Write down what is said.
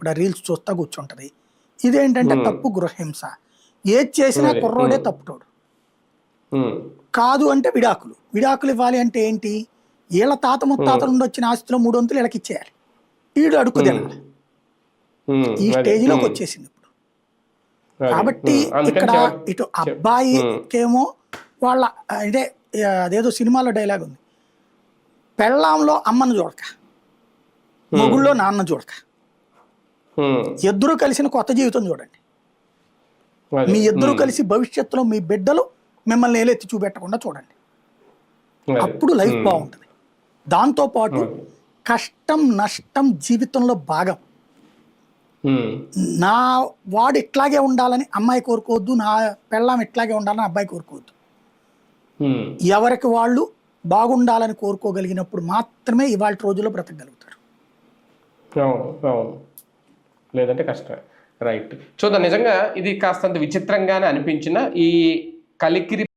ఇప్పుడు ఆ రీల్స్ చూస్తా కూర్చుంటది. ఇదేంటంటే తప్పు గృహహింస. ఏది చేసినా కుర్రోడే తప్పుతోడు. కాదు అంటే విడాకులు. విడాకులు ఇవ్వాలి అంటే ఏంటి? వీళ్ళ తాత ముత్తాత నుండి వచ్చిన ఆస్తిలో 3 వంతులు వీళ్ళకి ఇచ్చేయాలి. ఈడు అడుక్కు తినాలి. ఈ స్టేజ్లోకి వచ్చేసింది ఇప్పుడు. కాబట్టి ఇక్కడ ఇటు అబ్బాయికేమో వాళ్ళ అంటే అదేదో సినిమాలో డైలాగ్ ఉంది, పెళ్ళాంలో అమ్మను చూడక, మొగుళ్ళో నాన్న చూడక, ఇద్దరు కలిసిన కొత్త జీవితం చూడండి. మీ ఇద్దరు కలిసి భవిష్యత్తులో మీ బిడ్డలు మిమ్మల్ని ఏలెత్తి చూపెట్టకుండా చూడండి. అప్పుడు లైఫ్ బాగుంటుంది. దాంతోపాటు కష్టం నష్టం జీవితంలో భాగం. నా వాడు ఇట్లాగే ఉండాలని అమ్మాయి కోరుకోవద్దు, నా పెళ్ళాం ఇట్లాగే ఉండాలని అబ్బాయి కోరుకోవద్దు. ఎవరికి వాళ్ళు బాగుండాలని కోరుకోగలిగినప్పుడు మాత్రమే ఇవాళ రోజుల్లో బ్రతకగలుగుతారు. లేదంటే కష్టమే. రైట్. చూద్దాం. నిజంగా ఇది కాస్తంత విచిత్రంగానే అనిపించిన ఈ కలికిరి